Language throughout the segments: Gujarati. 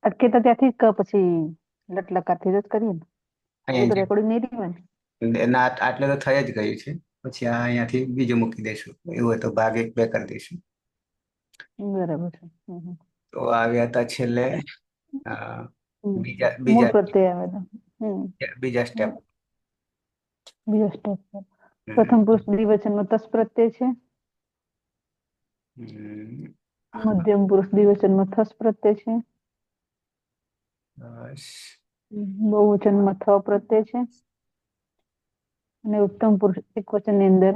અટકે તો ત્યાંથી ક પછી લટલકારથી જ કરીએ ને. એ તો અહીંયા રેકોર્ડિંગ નહીં રહ્યું ને. ના આટલે તો થઈ જ ગયું છે. પછી આ અહીંયાથી બીજું મૂકી દઈશું, એવું હોય તો ભાગ 1 2 કરી દઈશું. બરાબર છે. તો આવ્યા હતા છેલ્લે અ, બીજા મૂળ બીજા પ્રત્યય આવે તો. બીજા સ્ટેપ. બીજો સ્ટેપ છે. પ્રથમ પુરુષ દ્વિવચનમાં તસ પ્રત્યય છે. મધ્યમ પુરુષ દ્વિવચનમાં થસ પ્રત્યય છે. બહુવચનમાં થ પ્રત્યય છે. અને ઉત્તમ પુરુષ એકવચનની અંદર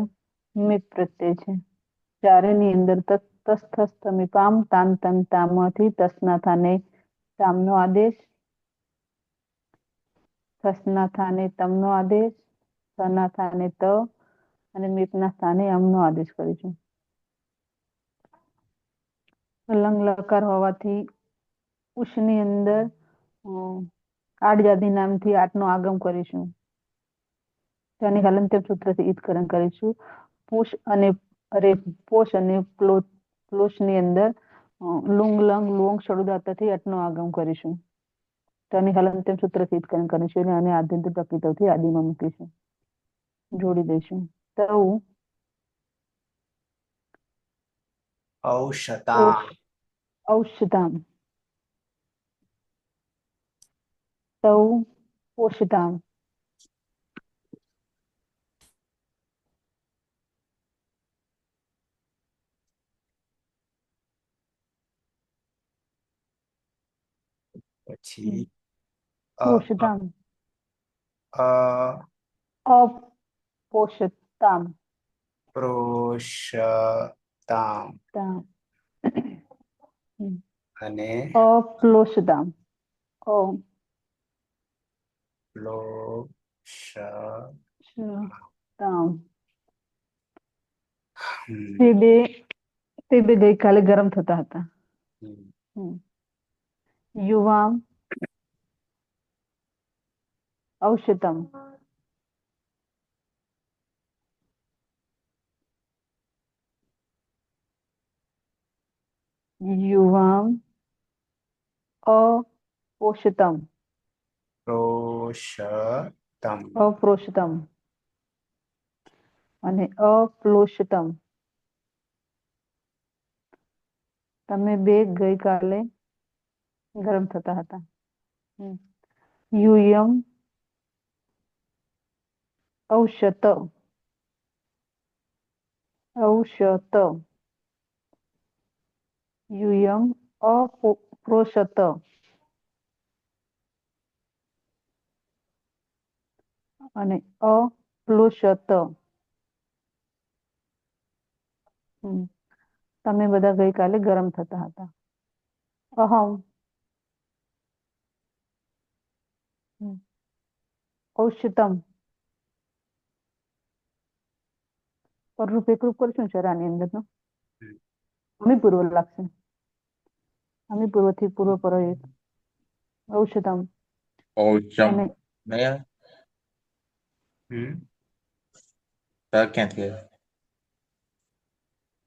મિત પ્રત્યય છે. ચારેની અંદર તસ થસ તમી પામ તાન તન તામથી તસના થાને તામનો આદેશ, થસના થાને તમનો આદેશ, સના થાને ત અને મિતના સ્થાને અમનો આદેશ કરીશું. લંગ લકાર હોવાથી ઉષની અંદર આડજાદી નામથી આટનો આગમ કરીશું. તેની હલંત્યમ સૂત્રથી ઈદકરણ કરીશું. પોષ અને પ્લોશની અંદર લુંગ લંગ લુંગ શરૂદાતથી અટનો આગમ કરીશું. તેની હલંત્યમ સૂત્રથી ઈદકરણ કરીશું અને આદ્યંત પ્રકૃતિથી આદિમાં મૂકીશું, જોડી દઈશું. તો ઔષધા ઔષધામ, તૌ પોષતામ, પછી પોષતામ, અપોષતામ, પ્રોષતામ અને અપ્લોષતામ, તામ. તે બે ગઈકાલે ગરમ થતા હતા. યુવામ ઔષધમ, યુવામ અપોષતમ, પ્રોષતમ અપ્રોષતમ અને અપ્લોષતમ. તમે બે ગઈકાલે ગરમ થતા હતા. યુયમ ઔષત, ઔષત, યુયમ અપ્રોષત અને અપ્લોષત. તમે બધા ગઈકાલે ગરમ થતા હતા. અહમ ઔષધમ પરરૂપ એકરૂપ કરશું છે આની અંદર નો અમી પૂર્વ લાગશે. અમી પૂર્વથી પૂર્વ પર ઔષધમ ઔષમ અને ક્યાંથી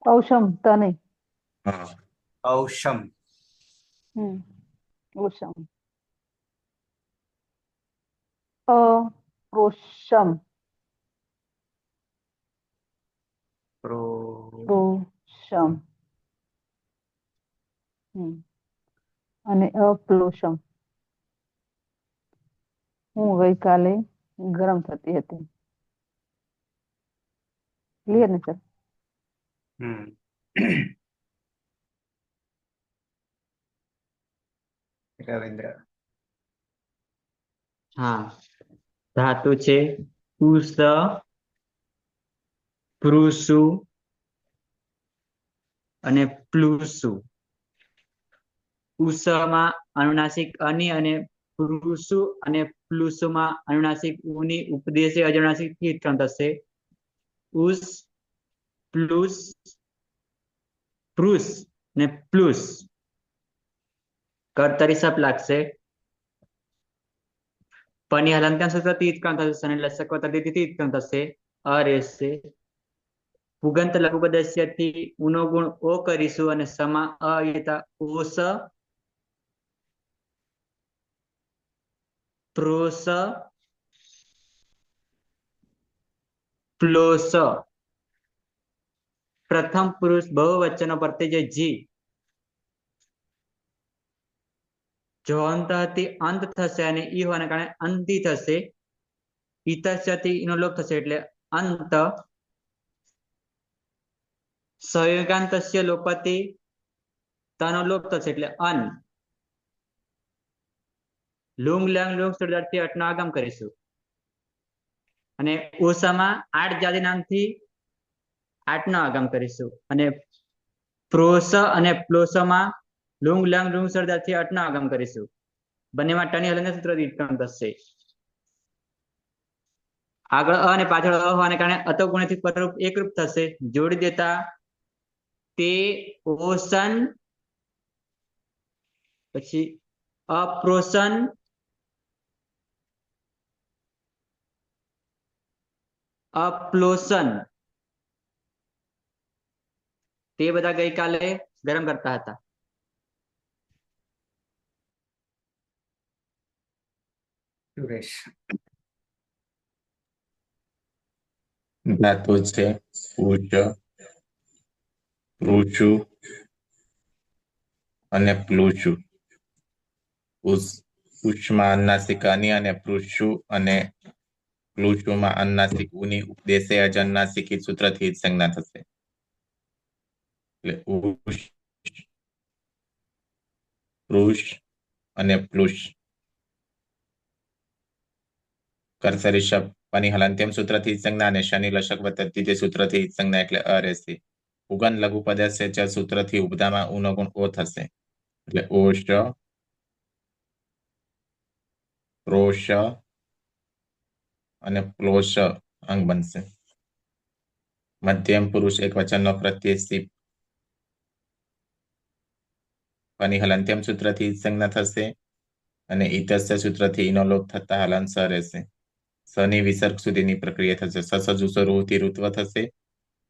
ઔષમ તને ઔષમ ઔષમ અપ્રોષમ પ્રોષમ અને અપ્લોષમ. હું ગઈકાલે ગરમ થતી હતી. ક્લિયર ને સર? રવિન્દ્ર હા, ધાતુ છે પુષ, પૃષુ અને પ્લુસુ. ઉષમાં અનુનાસિક અની અને પૃષુ અને પ્લુસુમાં અનુનાસિક ઉની ઉપદેશે અજનાસિક થી ઉત્પન્ન થશે. ઉસ પ્લુસ પ્રુસ ને પ્લુસ કર્તરી સપ લાગશે. પની હલંત્યમ સૂત્રથી ઉત્પન્ન થશે અને લસક પદ્ધતિથી ઉત્પન્ન થશે. અ રહેશે. પુગંત લઘુપદસ્યથી ઉનો ગુણ ઓ કરીશું અને સમા અયતા ઓસ પ્રોસ પ્લોસ પ્રથમ પુરુષ બહુવચનો પ્રત્યય જે જી જો અંતથી અંત થશે અને ઈ હોવાને કારણે અંતિ થશે. ઈતસ્યથી ઈનો લોપ થશે એટલે અંત. સંયોગાંતસ્ય લોપતિ તનો લોપ થશે એટલે અન. લુંગ લંગ લુંગ શબ્દાર્થી અટનો આગમ કરીશું. અને ઓસામાં આઠ જાતિ નામથી આઠનો આગમ કરીશું. અને પ્રોસ અને પ્લોસમાં લુંગ લંગ લુંગ શબ્દાર્થી અટનો આગમ કરીશું. બંનેમાં ટની હલનના સૂત્ર ઉત્પન્ન થશે. આગળ અ અને પાછળ અ હોવાને કારણે અતો ગુણ્યથી પરરૂપ એકરૂપ થશે. જોડી દેતા તે ઓસન પછી અપ્રોસન અપ્લોસન તે બધા ગઈકાલે ગરમ કરતા હતા. સુરેશ. ધાતુ છે ઉચ, ઋચુ અને પ્લુચુ. ઉષ્મા અન્નાસિક અની અને પૃષુ અને પ્લુચુમાં અન્નાસિક ઉની ઉપદેશે અજન્નાસિકી સૂત્રથી જ સંજ્ઞા થશે. એટલે ઉષ, પૃષ અને પ્લુષ. કર્સરી શબ્દ પની હલંત્યમ સૂત્રથી જ સંજ્ઞા અને શનિ લશક વત્તથી સૂત્રથી જ સંજ્ઞા એટલે અ રહેશે. ઉગન લઘુ પદસ્ય ચ સૂત્રથી ઉપદામાં ઉનો ગુણ ઓ થશે. એટલે ઓષ, પ્રોષ અને પ્લોષ અંગ બનશે. મધ્યમ પુરુષ એક વચનનો પ્રત્યય સી પની હલંત્યમ સૂત્રથી સંજ્ઞા થશે. અને ઈતસ્ય સૂત્રથી ઈનો લોપ થતા હલન સ રહેશે. સની વિસર્ગ સુધીની પ્રક્રિયા થશે. સસજુસરુથી ઋત્વ થશે.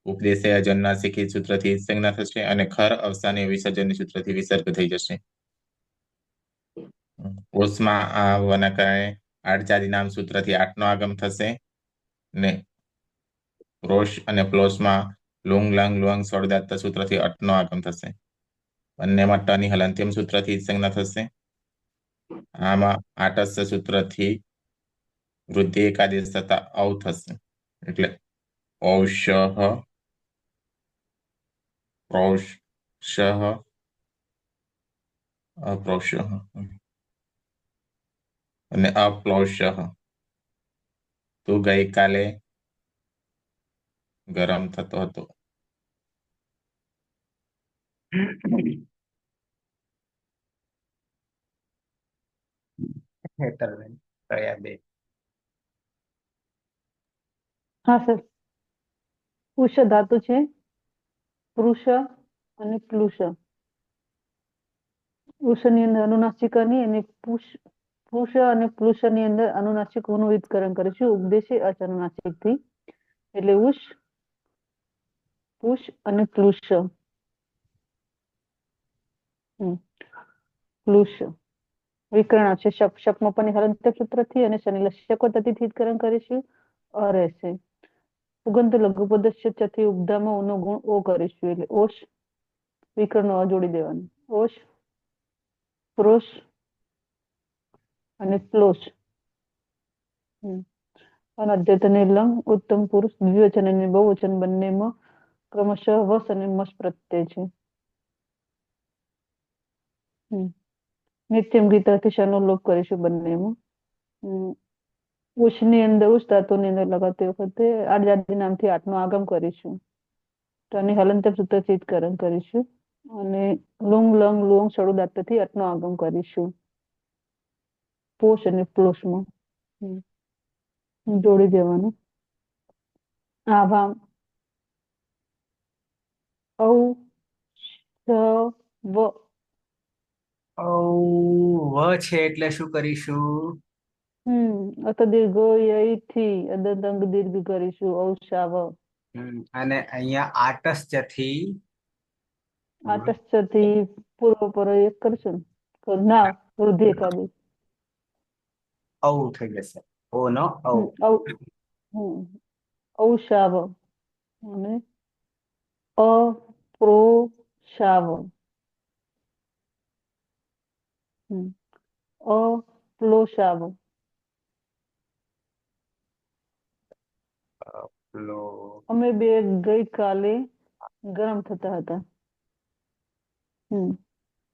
ઉપદેશે અજન્નાસિકી સૂત્રથી સંજ્ઞા થશે. અને ખર અવસાની વિસર્જનની સૂત્રથી વિસર્ગ થઈ જશે. ઓસમાં આવવાના કારણે આઠ જાતિ નામ સૂત્રથી આઠનો આગમ થશે. ને રોષ અને પ્લોસમાં લુંગ લંગ લુંગ સળદાત્ત સૂત્રથી અટનો આગમ થશે. બંનેમાં ટની હલંત્યમ સૂત્રથી સંજ્ઞા થશે. આમાં આટસ્ય સૂત્રથી વૃદ્ધિ એકાદેશ થતા ઔ થશે. એટલે ઔષ, પ્રોષ, અપ્રોષ અને અપ્લોષ. તું ગઈકાલે ગરમ થતો હતો. હેતલબેન, પ્રયાબેન. હા સર. પુષ ધાતુ છે પુરુષ અને પ્લુષ. પુરુષની અંદર અનુનાસિક અની અને પુરુષ અને પ્લુષની અંદર અનુનાસિક નું વિતકરણ કરીશું. ઉપદેશે અચનુનાસિક થી એટલે ઉષ, પુષ અને પ્લુષ. પ્લુષ વિકર્ણ છે. શપમાં પણ હલંત્ય સૂત્રથી અને શનિ લશ્યક પદ્ધતિથી વિતકરણ કરીશું. અ રહેશે. ઉગંત લઘુ પદસ્ય ચથી ઉપધામાં ઉનો ગુણ ઓ કરીશું. એટલે ઓશ વિકર્ણ અ જોડી દેવાનું. ઓશ, પ્રોષ અને પ્લોષ. અને અદ્યતને લંગ ઉત્તમ પુરુષ દ્વિવચન અને બહુવચન બંનેમાં ક્રમશઃ વસ અને મસ પ્રત્યય છે. નિત્યમ ગીતાથી શનો લોપ કરીશું બંનેમાં. ઉષની અંદર ઉષ ધાતુની અંદર લગાવતી વખતે આઠ જાતિ નામથી આઠનો આગમ કરીશું. તો આની હલંત્યમ સૂત્રથી જ કરણ કરીશું. અને લુંગ લંગ લુંગ સળુ દાંતથી અટનો આગમ કરીશું. પોષ અને પ્લોષમાં જોડી દેવાનું. આભામ ઔ સ વ. વ છે એટલે શું કરીશું? અત દીર્ઘ યથી અદંત દીર્ઘ કરીશું. ઔષાવ. અને અહીંયા આટસ્યથી આટસ્યથી પૂર્વ પર એક કરશું. ના વૃદ્ધિ એકાદી. ઔ થઈ જશે. ઓ નો ઔ. હમ, ઔશાવ અને અપ્રોશાવ. અપ્લોશાવ. પેલો અમે બે ગઈકાલે ગરમ થતા હતા.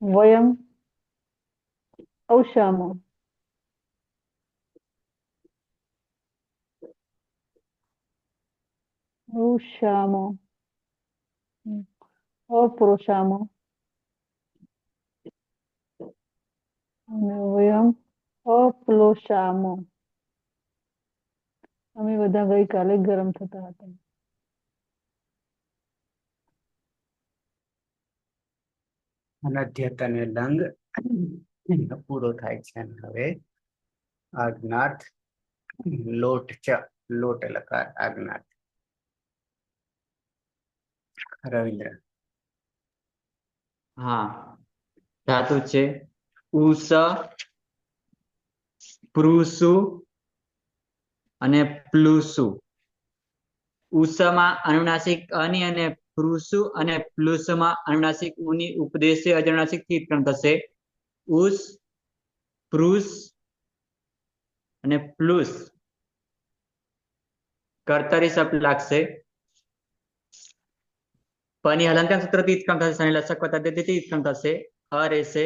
વયમ ઔશામો. ઔશામો. અપ્રોશામો. અને વયમ અપ્લોશામો. અમે બધા ગઈકાલે ગરમ થતા હતા. અનધ્યત અને લંગ પૂરો થાય છે. અને હવે આજ્ઞાત લોટ ચ લોટ લકાર આજ્ઞાત. રવિન્દ્ર. હા, ધાતુ છે ઉસ, પૃસુ અને પ્લુસુ. ઉસમાં અનુનાસિક અની અને પૃસુ અને પ્લુસમાં અનુનાસિક ઉની ઉપદેશે અજનુનાસિક થી ઉત્પન્ન થશે. ઉસ, પ્રુસ અને પ્લુસ કર્તરી શબ્દ લાગશે. પની હલંત્યાન સૂત્રથી ઉત્પન્ન થશે અને લસક પદ્ધતિથી ઉત્પન્ન થશે. અ રહેશે.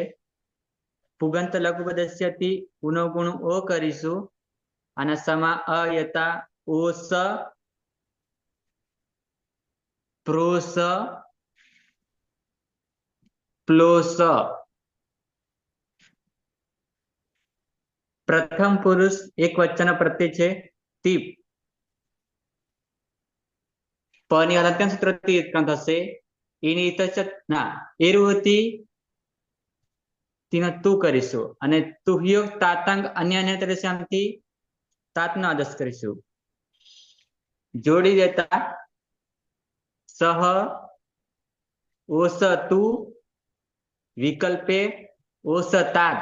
પુગંત લઘુ પદસ્યથી ઉનો ગુણ ઓ કરીશું અને સમા અયતા ઓસ, પ્રોસ, પ્લોસ. પ્રથમ પુરુષ એક વચન પ્રત્યય છે તીપ. પની હલંત્યાન સૂત્રથી ઉત્પન્ન થશે. એની ના એરુવતી તેને તું કરીશું અને તુહ્યો તાતંગ અન્ય તરસ્યામથી તાતનો આદેશ કરીશું. જોડી દેતા સહ ઓસતુ વિકલ્પે ઓસતાત.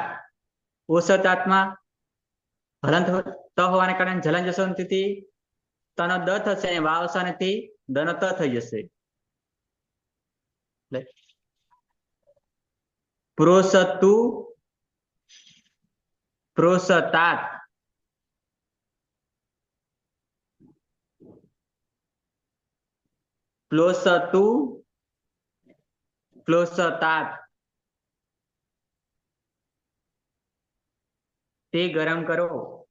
ઓસતાતમાં હલંત ત હોવાને કારણે જલન જસવંતીથી તનો દ થશે અને વાવસાનેથી દનો ત થઈ જશે. પ્રોસતુ, પ્રોસતાત. પ્લોસતુ, પ્લોસતાત. તે ગરમ કરો.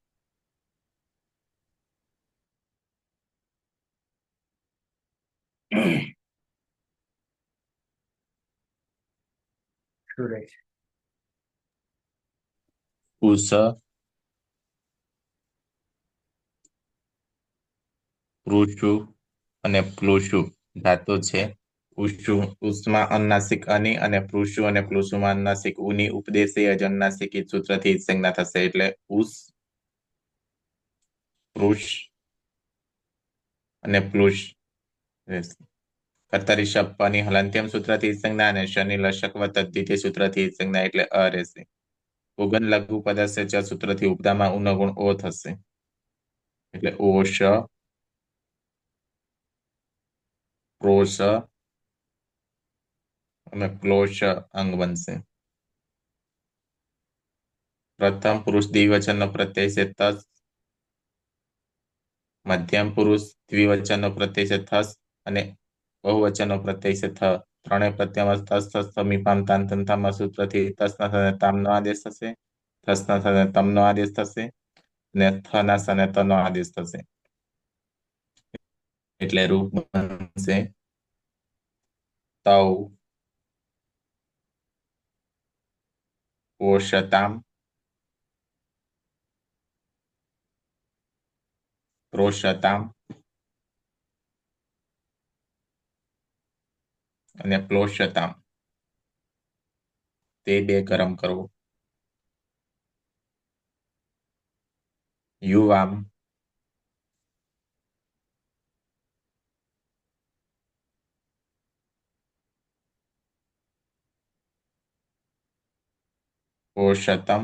સુરેશ. ઉસ, પૃષુ અને પ્લુષુ ધાતુ છે. ઉષુ ઉષ્મા અનુનાસિક અની અને પૃષુ અને પ્લુષુમાં અનુનાસિક ઉની ઉપદેશી અજનુનાસિક સૂત્રથી સંજ્ઞા થશે. એટલે ઉસ, પૃષ અને પ્લુષ રહેશે. કર્તરી શબ્દની હલંત્યમ સૂત્રથી સંજ્ઞા અને શનિ લશક દ્વિતીય સૂત્રથી સંજ્ઞા એટલે અ રહેશે. ઉગન લઘુ પદસ્ય ચ સૂત્રથી ઉપદામાં ઉનો ગુણ ઓ થશે. એટલે ઓશ, પ્રોશ અને ક્લોશ અંગ બનશે. પ્રથમ પુરુષ દ્વિવચનનો પ્રત્યય છે તસ. મધ્યમ પુરુષ દ્વિવચનનો પ્રત્યય છે થસ અને બહુવચનનો પ્રત્યય છે થ. ત્રણેય પ્રત્યયમાં તસ થસ મીપામ તાંતંતામાં સૂત્રથી તસના સાથે તામનો આદેશ થશે. થસના સાથે તમનો આદેશ થશે અને થના સાથે તનો આદેશ થશે. એટલે રૂપ બનશે તૌ ઓશતામ, પ્રોશતામ અને પ્લોશતામ. તે બે ગરમ કરો. યુવામ, ઓશતમ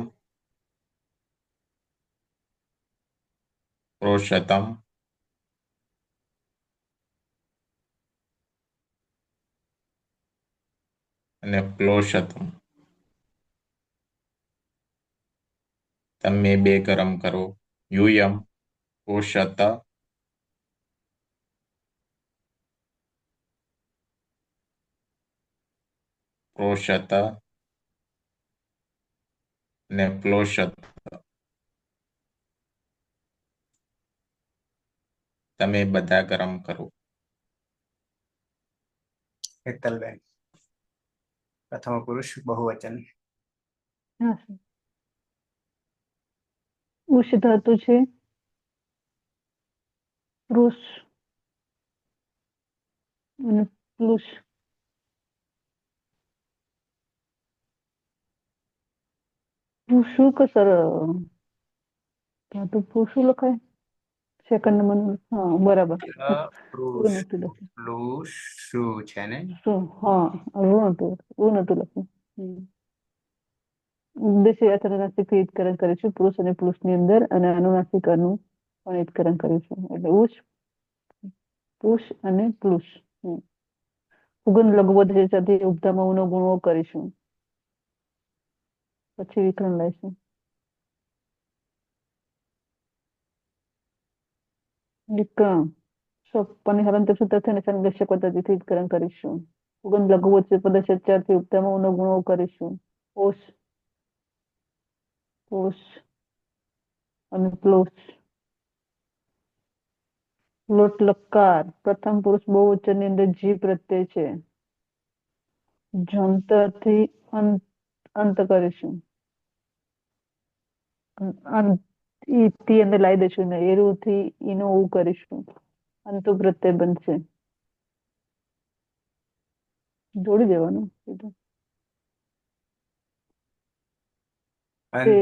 પુરુષોત્તમ, અને પ્લોષોત્તમ. તમે બે ગરમ કરો. યુયમ પોષત, પ્રોષત અને પ્લોષત. તમે બધા ગરમ કરો. હેતલબેન, પ્રથમ પુરુષ બહુવચન. હા સર. ઉષ ધાતુ છે પુરુષ અને પ્લુસ. પુરુષું કે સર ધાતુ પુરુષું લખાય સેકન્ડ નંબર. હા બરાબર. એવું નતું લખ્યું. પ્લુસ શું છે ને? શું? હા એવું નતું લખ્યું. ઉદ્દેશ્ય અનુનાસિક હિતકરણ કરીશું પુરુષ અને પુરુષની અંદર, અને અનુનાસિક અનું પણ હિતકરણ કરીશું. એટલે ઉષ પુરુષ અને પ્લુસ. સુગંધ લઘુપદ સાથે ઉપધામાં ઉનો ગુણો કરીશું. પછી વિકરણ લઈશું. વિકરણ પની હલંત સૂત્ર અને સંઘર્ષક પદ્ધતિથી હિતકરણ કરીશું. સુગંધ લઘુવચન પદ ઉપધામાં ઉનો ગુણો કરીશું. ઓસ પુરુષ અને પ્લુસ. લોટ લકાર પ્રથમ પુરુષ બહુવચન ની અંદર જી પ્રત્યય છે. જંતરથી અંત કરીશું. ઈ અંદર લાવી દઈશું ને એરુથી ઈનો ઉ કરીશું. અંતુ પ્રત્યય બનશે. જોડી દેવાનું. તે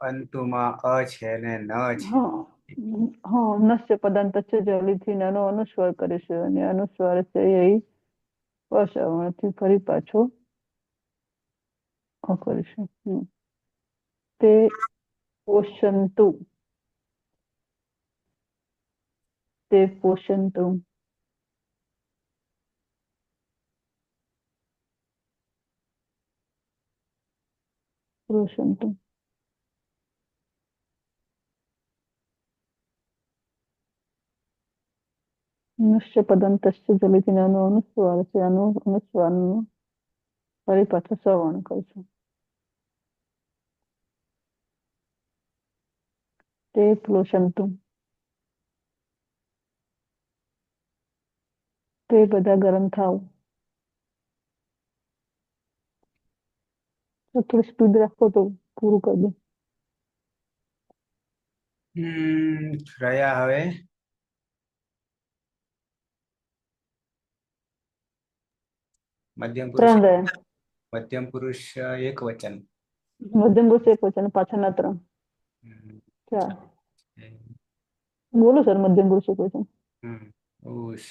અંતુમાં અ છે ને ન છે. હા હા નશ્ય પદાંત છે જલ્દીથી નાનો અનુસ્વાર કરીશું, અને અનુસ્વાર છે એ વસાવણથી ફરી પાછો કરીશું. તે પોષંતુ, તે પોષંતુ. પોષંતુ. નશ્ય પદાંતસ્ય જલ્દીથી નાનો અનુસ્વાર છે, અનુસ્વારનું ફરી પાછો સવર્ણ કરીશું. તે પ્લોષંતુ. તે બધા ગરમ થાવ. તો થોડી સ્પીડ રાખો તો પૂરું કરી દો. રહ્યા હવે મધ્યમ પુરુષ. 3 રહ્યા. મધ્યમ પુરુષ એક વચન. મધ્યમ પુરુષ એક વચન, પાછળના 3. 4. બોલો સર મધ્યમ પુરુષ એક વચન. ઉષ,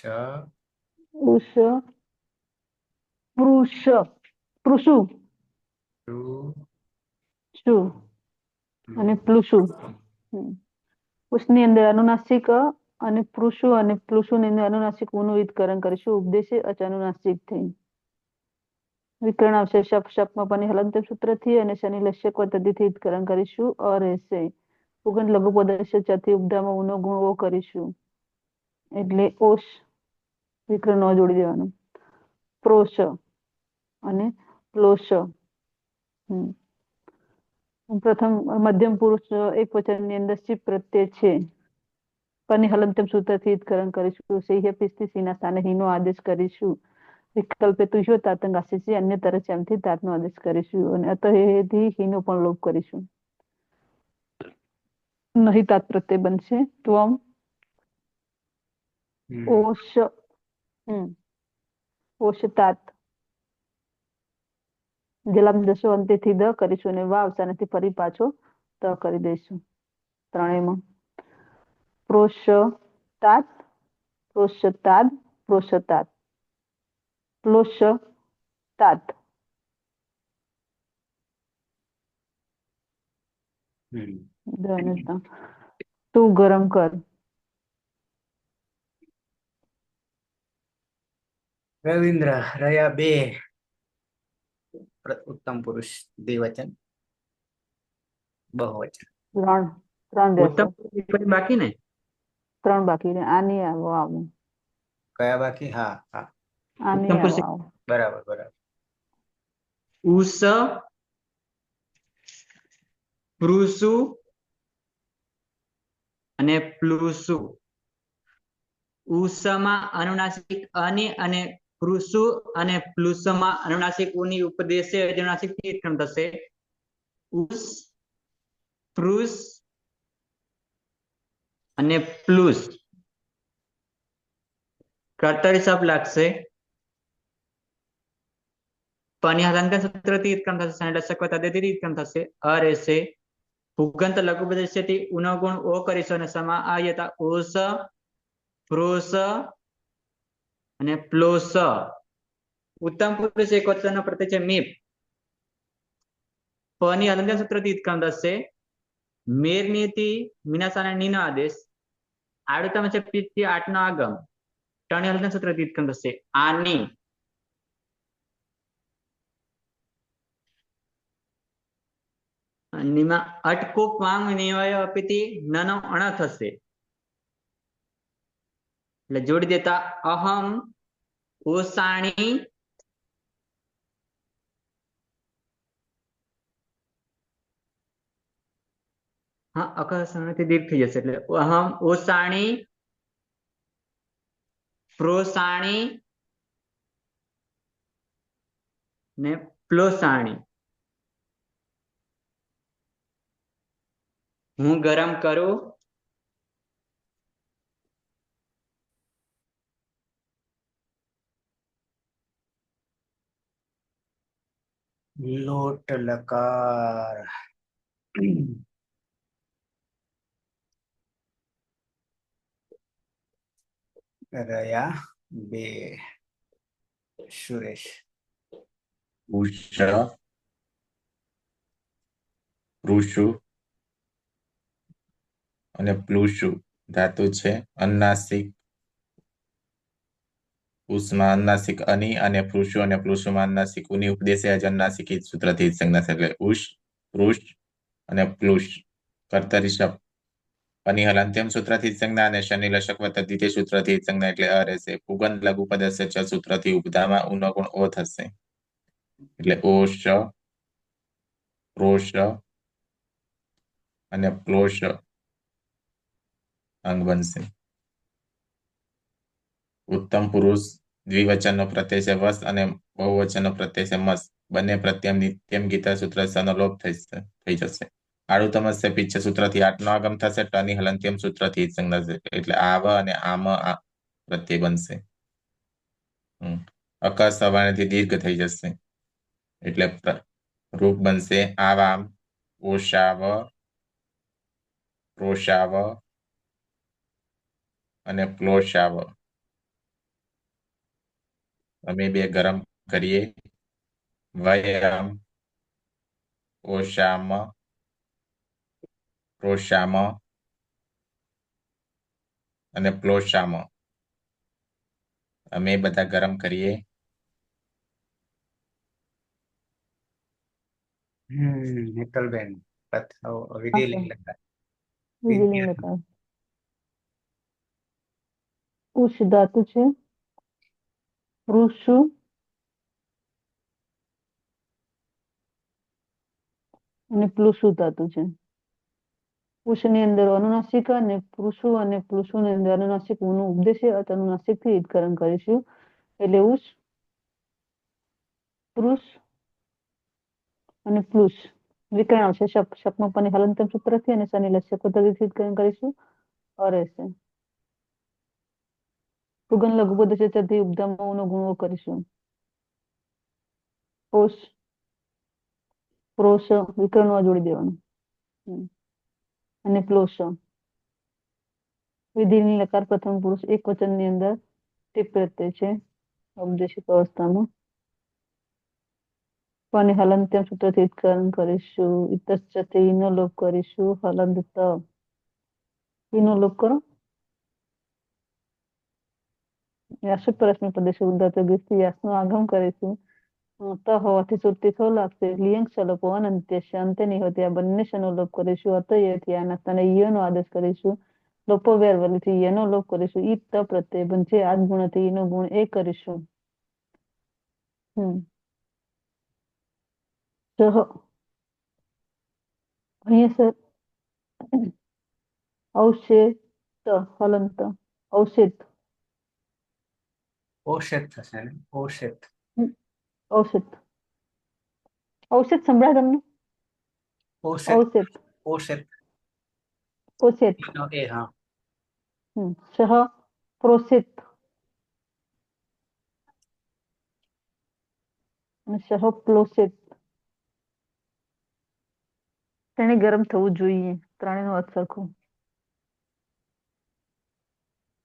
ઉષ, પૃષ, પૃષુ, શું અને પ્લુસુ. ઉષની અંદર અનુનાસિક અને પૃષુ, અને પ્લુસુ ની અંદર અનુનાસિક ઉનું હિતકરણ કરીશું. ઉપદેશે અચાનુનાસિક થઈ. વિકરણ આવશે શપ શપમાં પણ હલંત સૂત્રથી અને શનિ લસ્યક પદ્ધતિથી હિતકરણ કરીશું. અ રહેશે. સુગંધ લઘુપદ થી ઉપધામાં ઉનો ગુણવો કરીશું. એટલે ઓશ વિકરણ ન જોડી દેવાનું. પ્રોશ અને પ્લોશ. પ્રથમ મધ્યમ પુરુષ એક વચનની અંદર શિપ પ્રત્યય છે. પરની હલંતમ સૂત્રથી હિતકરણ કરીશું. સિંહ પિસ્તી સિંહના સ્થાને હિનો આદેશ કરીશું. વિકલ્પે તુજો તાતંગ આશીષી અન્ય તરસ્યામથી તાતનો આદેશ કરીશું, અને અતઃથી હિનો પણ લોપ કરીશું. નહીં તાત પ્રત્યય બનશે. ત્વમ ઓશ ઓશતાત. જલમ દશો અંતેથી દ કરીશું, અને વા અવસાનથી ફરી પાછો ત કરી દઈશું. ત્રણેયમાં પ્રોષતાત, પ્રોષતાદ, પ્રોષતાત, પ્લોષતાત. તું ગરમ કર. રવિન્દ્ર રહ્યા બે ઉત્તમ પુરુષ દ્વિવચન બહુવચન ત્રણ ત્રણ રહેશે. ઉત્તમ પુરુષ પછી બાકી ને 3 બાકી રહે. આની આવો આવો કયા બાકી? હા હા, આની ઉત્તમ પુરુષ આવો આવો. બરાબર બરાબર. ઉસ પૃષુ અને પ્લુસુ. ઉસમાં અનુનાસિક અની અને પૃષુ અને પ્લુસમાં અનુનાસિક ઉની ઉપદેશે અનુનાસિક થી ઉત્પન્ન થશે. ઉસ પૃષ અને પ્લુસ કર્તરી શબ્દ લાગશે. પની હલંકન સૂત્રથી ઉત્પન્ન થશે. સંલગ્નક તદ્ધિથી ઉત્પન્ન થશે. અ રહેશે. પુગંત લઘુ પ્રદેશથી ઉનો ગુણ ઓ કરીશું અને સમા આયતા ઓસ પ્રોસ અને પ્લોસ. ઉત્તમ પુરુષ એક વચનનો પ્રત્યય છે મીપ. પની હલંકન સૂત્રથી ઉત્પન્ન થશે. મેરનીથી મીનાસાના નીનો આદેશ. આડુતમ છે પીથી આઠનો આગમ. ટણી હલંકન સૂત્રથી ઉત્પન્ન થશે. આની નિમાં અટકુ પાંગ નિવય અપિતિ નનો અણ થશે. એટલે જોડી દેતા અહમ ઓસાણી હા અકસ્માથી દીર્ઘ થઈ જશે. એટલે અહમ ઓસાણી પ્રોસાણી ને પ્લોસાણી. હું ગરમ કરું લોટ લકાર રહ્યા બે સુરેશ. ઉષ પૃષુ અને પ્લુષુ ધાતુ છે. અનુનાસિક ઉષ્મા અનુનાસિક અની અને પૃષુ અને પ્લુષુમાં અનુનાસિક ઉની ઉપદેશે અનુનાસિક સૂત્રથી સંજ્ઞા છે. એટલે ઉષ પૃષ અને પ્લુષ કર્તરી શબ્દ. પની હલંત્યમ સૂત્રથી સંજ્ઞા અને શનિ લશક દ્વિતીય સૂત્રથી સંજ્ઞા એટલે અ રહેશે. પુગંત લઘુ પદસ્ય ચ સૂત્રથી ઉપધામાં ઉનો ગુણ ઓ થશે. એટલે ઓશ રોષ અને પ્લોષ અંગ બનશે. ઉત્તમ પુરુષ દ્વિવચનનો પ્રત્યય છે વસ અને બહુવચનનો પ્રત્યય છે મસ. બંને પ્રત્યમ નિત્યમ ગીતા સૂત્ર સનો લોપ થઈ જશે. આડુતમસ્ય પિચ્છ સૂત્રથી આઠનો આગમ થશે. ટની હલંત્યમ સૂત્રથી સંજ્ઞા છે. એટલે આવ અને આમ પ્રત્યય બનશે. અકર સવર્ણથી દીર્ઘ થઈ જશે. એટલે રૂપ બનશે આવામ ઓશાવ રોષાવ અને પ્લોષાવ. અમે બે ગરમ કરીએ. વયમ ઓશામ રોષામ અને પ્લોષામ. અમે બધા ગરમ કરીએ. હેતલબેન વિધિલિંગ લકાર વિધિલિંગ લકાર. ઉષ ધાતુ છે. પૃષુ અને પ્લુસુ ધાતુ છે. ઉષની અંદર અનુનાસિક અને પૃષુ અને પ્લુસુની અંદર અનુનાસિક નું ઉપદેશ અનુનાસિક થી ઉત્કરણ કરીશું. એટલે ઉષ પૃષ અને પ્લુસ વિકરણ આવશે. શકમાં પની હલંતમ સૂત્રથી અને શનિ લસ્ય પદ્ધતિથી ઉત્કરણ કરીશું. અ રહેશે. પુગન લઘુ પદ્ધતિ ઉપધામાં નો ગુણો કરીશું. ઓસ પ્રોસ વિકરણમાં જોડી દેવાનું. અને પ્લોસ વિધિની લકાર પ્રથમ પુરુષ એક વચનની અંદર ટીપ પ્રત્યય છે ઔપદેશિક અવસ્થામાં. પની હલંત્યમ સૂત્રથી ઉત્કરણ કરીશું. ઇતશ્ચ ઈનો લોપ કરીશું. હલંત ઈનો લોપ કરો. યાસુદ પરસ્મી પદેશુ ઉદ્ધાતો યાસનો આગમ કરીશું. ત હોવાથી સુરતી થો લાગશે લિયંગ શલોપો અનંત્યસ્ય અંતે નિહોતી આ બંને શનો લોપ કરીશું. અતયથી આના સ્થાને ઈયનો આદેશ કરીશું. લોપો વેરવલીથી યનો લોપ કરીશું. ઈ ત પ્રત્યય બનશે. આદ ગુણથી ઈનો ગુણ એ કરીશું. સહ અહીંયા સર ઔષેત હલંત ઔષેત ઓશેત થશે ને, ઓશેત. ઔષેત ઔષેત સંભળાય તમને? ઓશેત, ઔષેત ઓશેત. ઔષેત નો એ, હા. સહ પ્રોષિત અને સહ પ્લોષિત. તેને ગરમ થવું જોઈએ. ત્રણેયનો અર્થ સરખો.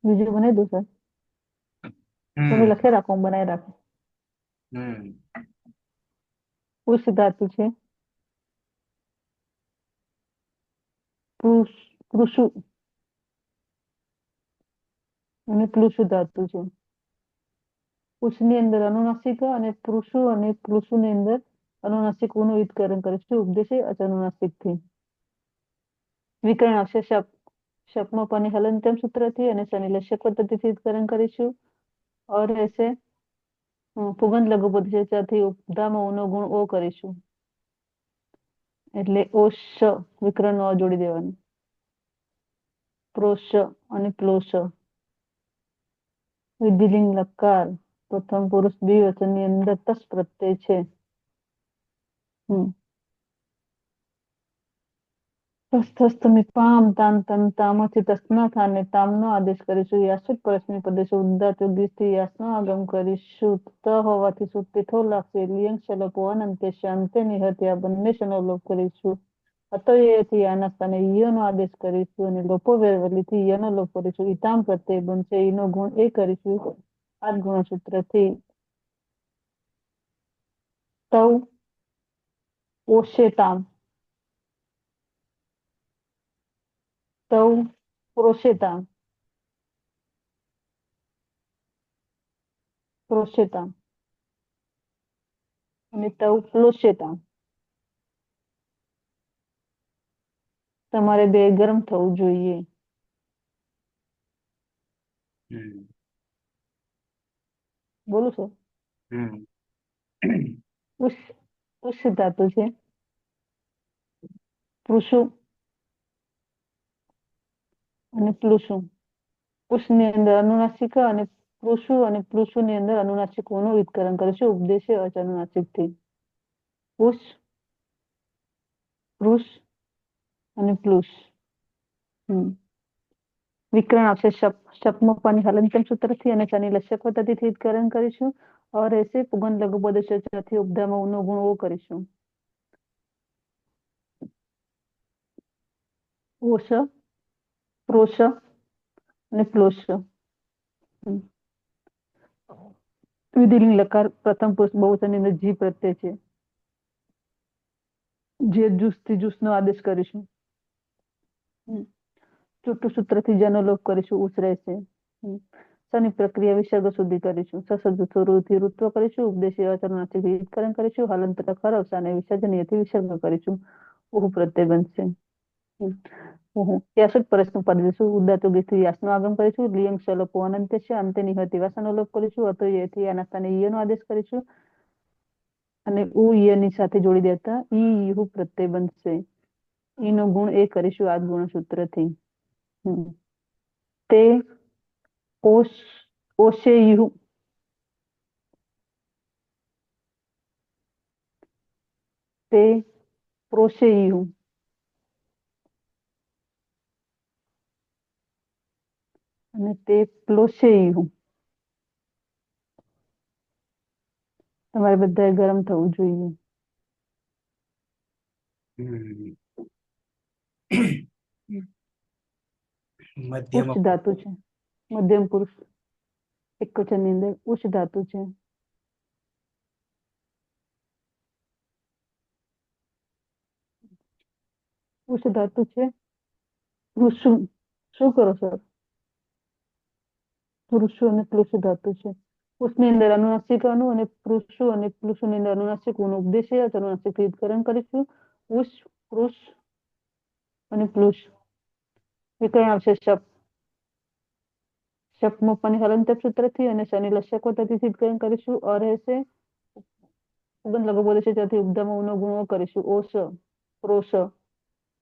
બીજું બનાવી દો સર. તમે હમ લખી રાખો, હું બનાવી રાખું. હમ પુરુષ ધાતુ છે. પુરુષુ અને પ્લુસુ ધાતુ છે. પુરુષની અંદર અનુનાસિક અને પુરુષુ અને પ્લુસુની અંદર અનુનાસિકોનું ઉચ્ચારણ કરીશું. ઉપદેશે અચનુનાસિકથી. વિકરણ આવશે શપ. શપમાં પાણી હલંતમ સૂત્રથી અને શનિલસ્યક પદ્ધતિથી ઉચ્ચારણ કરીશું. और ऐसे પુગંધ લઘુ પદ્ધતિથી ઉપધામાં ઓનો ગુણ ઓ કરીશું. એટલે ઓશ વિકરણ નો જોડી દેવાનું. પ્રોશ અને પ્લોશ. વિધિલિંગ લકાર પ્રથમ પુરુષ દ્વિવચનની અંદર તસ પ્રત્યય છે. પામ તામ તમ તામાંથી તસના થાને તામનો આદેશ કરીશું. યાસુદ પરસ્મી પદેશ ઉદ્ધાત યોગીથી યાસનો આગમ કરીશું. ત હોવાથી સુટ્ટી થો લાગશે લિયંગ શલોપો અનંતે શાંતે નિહત્યા બંને શનો લોપ કરીશું. અતયથી આના સ્થાને ઈયનો આદેશ કરીશું અને લોપો વેરવલીથી ઈયનો લોપ કરીશું. ઈતામ પ્રત્યય બનશે. ઈનો ગુણ એ કરીશું. આ ગુણસૂત્રથી તૌ ઓશેતામ તૌ પ્રોષેતામ પ્રોષેતામ અને તૌ પ્લોષેતામ. તમારે બે ગરમ થવું જોઈએ. હમ બોલું છો? હમ ઉષ ઉષ ધાતુ છે. પુરુષુ અને પ્લુસુ. પુષની અંદર અનુનાસિકા અને પુરુષુ અને પ્લુસુની અંદર અનુનાસિકોનું ઉચ્ચારણ કરીશું. ઉપદેશે અચનુનાસિકથી. પુષ પુરુષ અને પ્લુસ. વિકરણ આવશે શપ. શપમાં પાણી હલંતમ સૂત્રથી અને શનિ લસ્યક પદ્ધતિથી ઉચ્ચારણ કરીશું. और ऐसे પુગંધ લઘુ પદ્ધતિથી ઉપધામાં ઉનો ગુણ ઓ કરીશું. ઓશ પ્રોશ અને પ્લોશ. વિધિલિંગ લકાર પ્રથમ પુરુષ બહુવચનની અંદર જી પ્રત્યય છે. જે જુસથી જુસનો આદેશ કરીશું. ચોટું સૂત્રથી જેનો લોપ કરીશું. ઉસ રહેશે. શની પ્રક્રિયા વિસર્ગ સુધી કરીશું. સસર્ગથી ઋત્વ કરીશું. ઉપદેશી અચરણાથી વિકરણ કરીશું. હલંત લકાર અવસાને વિસર્જનીયથી વિસર્ગ કરીશું. ઓહ પ્રત્યય બનશે. યાસુદ પરસ્નું પદેશું ઉદ્ધાતો ગીથી યાસનો આગમ કરીશું. લિયંગ શલોપો અનંત્ય છે. અંતે નિહતિ વાસનો લોપ કરીશું. અતયથી આના સ્થાને ઈયનો આદેશ કરીશું અને ઉ ઈયની સાથે જોડી દેતા ઈ યુ પ્રત્યય બનશે. ઈનો ગુણ એ કરીશું. આ ગુણ સૂત્રથી. તે ઓશેયુ તે પ્રોશેયુ અને તે પ્લોશેયુ. તમારે બધાએ ગરમ થવું જોઈએ. હમ મધ્યમ ઉચ્ચ ધાતુ છે. મધ્યમ પુરુષ એકવચનની અંદર ઉચ્ચ ધાતુ છે. ઉચ્ચ ધાતુ છે. શું શું કરો સર? પુરુષો અને પ્લુષ ધાતુ છે. उसની અંદર અનુનાસિકાનું અને પુરુષો અને પ્લુષોની અંદર અનુનાસિકોનો ઉપદેશ છે. અનુનાસિક વિકરણ કરીશું. ઉષ, પુરુષ અને પ્લુષ વિકરણ આવશે શપ. શપમાં પણ હલંત સૂત્રથી અને શનિ લસ્ય પદ્ધતિથી વિકરણ કરીશું. અ રહેશે ઉગમ લઘુ બોલે છે ત્યાંથી ઉપધામ નો ગુણો કરીશું. ઓસ, પ્રોસ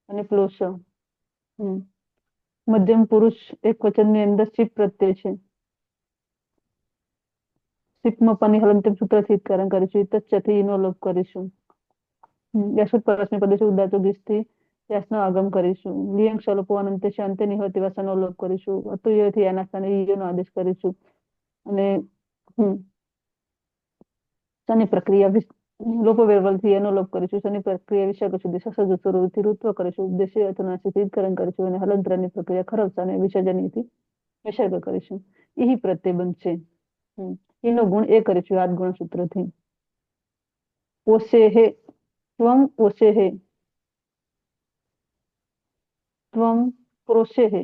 અને પ્લોસ. મધ્યમ પુરુષ એક વચનની અંદર શિપ પ્રત્યય છે. શિપમાં પણ હલંત સૂત્રથી વિકરણ કરીશું. તચ્ચથી નો લોપ કરીશું. યશુત પરસ્મી પદેશ ઉદાતો ગીસથી યાસનો આગમ કરીશું. લિયંગ શલોપો અનંતે શાંતિ નિહોત વાસનો લોપ કરીશું. અતુયથી આના સ્થાને ઈયોનો આદેશ કરીશું. અને શનિ પ્રક્રિયા લોપો વ્યવહારથી એનો લોપ કરીશું. શનિ પ્રક્રિયા વિષય સુધી સસજ સ્વરૂપથી ઋત્વ કરીશું. ઉદ્દેશ્ય અથનાથી વિકરણ કરીશું અને હલંત્રની પ્રક્રિયા ખરબ અને વિસર્જનથી વિસર્ગ કરીશું. એ પ્રત્યય બનશે. એનો ગુણ એ કરીશું આદ ગુણ સૂત્રથી. ઓસે હે ત્વમ ઓસે હે ત્વમ પ્રોસે હે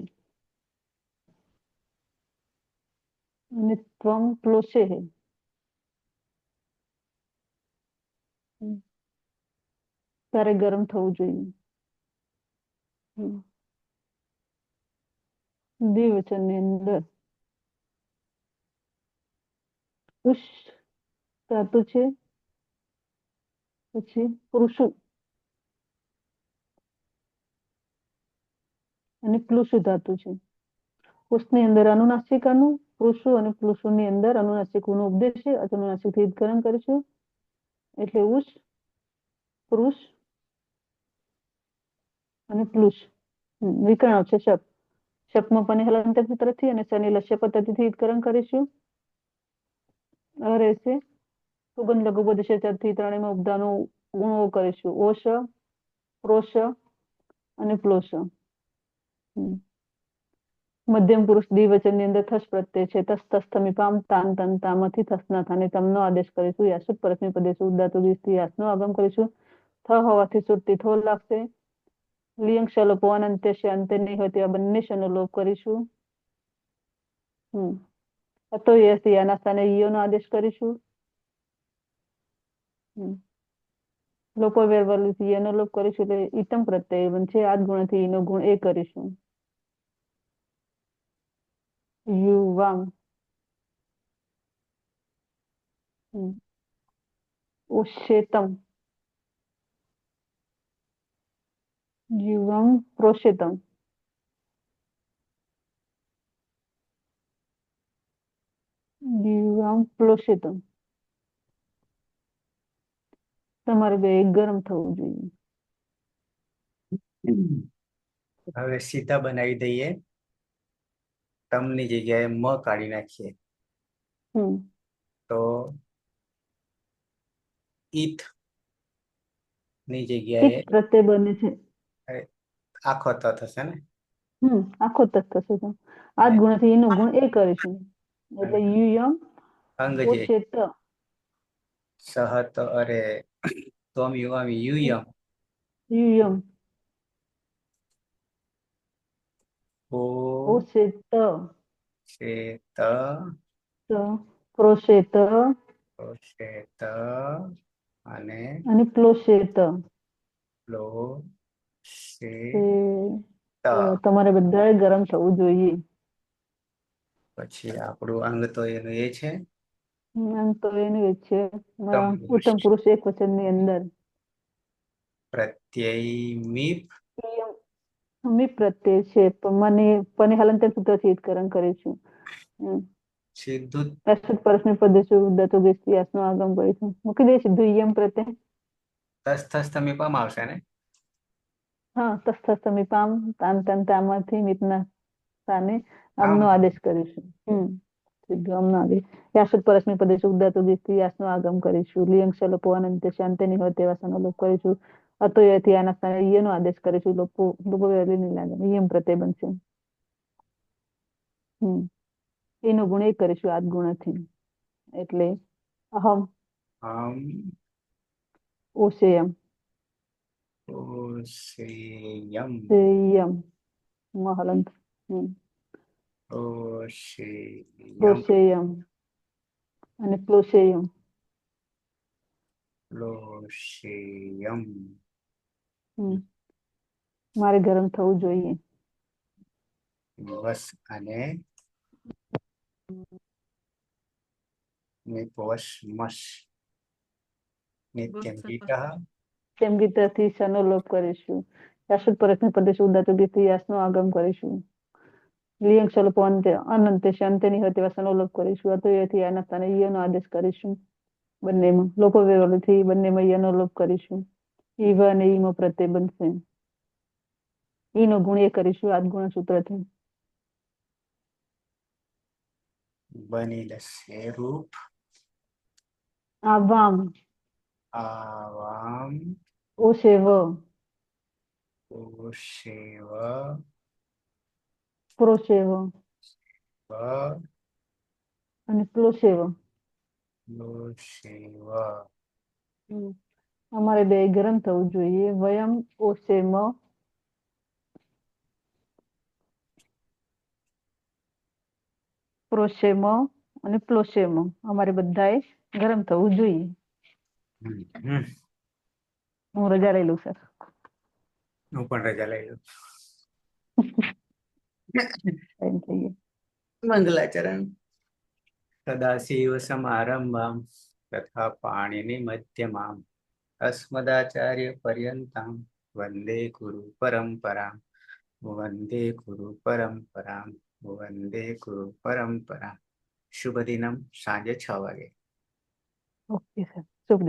અને ત્વમ પ્લોસે હે. તારે ગરમ થવું જોઈએ. દ્વિવચનની અંદર ઉષ ધાતુ છે. પછી પુરુષુ અને પ્લુસુ ધાતુ છે. ઉષની અંદર અનુનાસિકાનું, પુરુષો અને પ્લુસુની અંદર અનુનાસિકોનો ઉપદેશ છે. અનુનાસિકથી વિકરણ કરીશું. એટલે ઉષ, પુરુષ અને પ્લુસ વિકરણ આવશે શપ. શપમાં પણ હલંત સૂત્રથી અને શનિ લસ્ય પદ્ધતિથી વિકરણ કરીશું. આ રહેશે સુગંધ લઘુ બોધ છે ત્યારથી ત્રણેયમાં ઉપધાનો ગુણો કરીશું. ઓશ, પ્રોશ અને પ્લોશ. મધ્યમ પુરુષ દ્વિવચનની અંદર થસ પ્રત્યય છે. તસ તસ થમી પામ તાન તન તામાંથી થસના થાને તમનો આદેશ કરીશું. યાસુત પરસ્મી પદેશ ઉદાતો ગીસથી યાસનો આગમ કરીશું. થ હોવાથી સુરતી થોલ લાગશે. લિયંગ શલોપો અનંત્ય છે અંતે નહીં હોય તેવા બંને શનો લોપ કરીશું. તો યસથી આના સ્થાને ઈયોનો આદેશ કરીશું. લોપો વ્યવહારથી ઈયનો લોપ કરીશું એટલે ઈતમ પ્રત્યય બનશે. આદ ગુણથી ઈનો ગુણ એ કરીશું. યુવામ ઉષ્યેતમ યુવામ પ્રોષ્યતમ યુવામ પ્લોષ્યતમ. તમારે બે ગરમ થવું જોઈએ. હવે સીધા બનાવી દઈએ. તમની જગ્યાએ મ કાઢી નાખીએ તો ઈથ ની જગ્યાએ ઈત પ્રત્યય બને છે. આખો ત થશે ને. આખો તત્વ થશે. આ જ ગુણથી એનો ગુણ એ કરીશું. એટલે યુયમ અંગ જે પોષેત સહત અરે તમ યુવામ યુયમ યુયમ પોષેત શેત પ્રોષેત શેત અને અને પ્લોષેત. લો શે તમારે બધાએ ગરમ થવું જોઈએ. પછી આપણું અંગ તો એનું એ છે. આમ તો એનું જ છે. તમ ઉત્તમ પુરુષ એક વચનની અંદર પ્રત્યય મીપ મી પ્રત્યય છે. મને પને હલંત સૂત્રથી વિકરણ કરીશું. સીધું અશુત પરસ્મી પદેશો ઉદાતો ગેસથી યાસનો આગમ કરીશું. મૂકી દે સીધું યમ પ્રત્યય. તસ થસ તમે પમ આવશે ને. હા તસ થસ તમે પામ તાન તન તામાંથી મિતના સ્થાને આમનો આદેશ કરીશું. સીધું આમનો આદેશ. યાસુત પરસ્મી પદેશ ઉદાતો ગીસથી યાસનો આગમ કરીશું. લિયંગ શલોપો અનંત્ય શાંતિ નહીં હોય તેવા સનો લોપ કરીશું. અતોયથી આના સ્થાને ઈયનો આદેશ કરીશું. લોપો લોપો વેલી નહીં લાગે. યમ પ્રત્યય બનશે. એનો ગુણ એ કરીશું આદ ગુણથી. એટલે અહમ ઓસેયમ ઓસેયમ સેયમ મહલંત પ્રોશેયમ પ્રોશેયમ અને પ્લોશેયમ. પ્લોશેયમ મારે ગરમ થવું જોઈએ. વસ અને નિપોષમસ નિત્યમ ગીતઃ તેમ ગીતાથી શાનો લોપ કરીશું. શાશ્વત પરસ્મે પદેશ ઉદાતો ગીતથી યાસનો આગમ કરીશું. લિયંગ સ્વરૂપ અંતે અનંતે શાંતિ નિહતે વાસનો લોપ કરીશું. અતોયથી આના સ્થાને ઈયનો આદેશ કરીશું. બંનેમાં લોકો વેવલથી બંનેમાં ઈયનો લોપ કરીશું. ઈવ અને ઈમો પ્રત્યય બનશે. ઈનો ગુણ એ કરીશું આદગુણ સૂત્રથી. બની જશે રૂપ આવામ આવામ ઓશેવ ઓશેવ પ્રોશેવ અને પ્લોશેવ. લોશેવ અમારે બે ગરમ થવું જોઈએ. વયમ ઓશેમ પ્રોશેમ અને પ્લોશેમ અમારે બધાએ ગરમ થવું જોઈએ. હું રજા લઈ લઉં સર. હું પણ રજા લઈ લઉં. એમ કહીએ. મંગલાચરણ સદાશિવ સમારંભામ તથા પાણીની મધ્યમામ અસ્મદાચાર્ય પર્યંતામ વંદે ગુરુ પરંપરામ વંદે ગુરુ પરંપરામ વંદે ગુરુ પરંપરા. શુભ દિનમ. સાંજે 6 વાગે. Okay sir. શુભ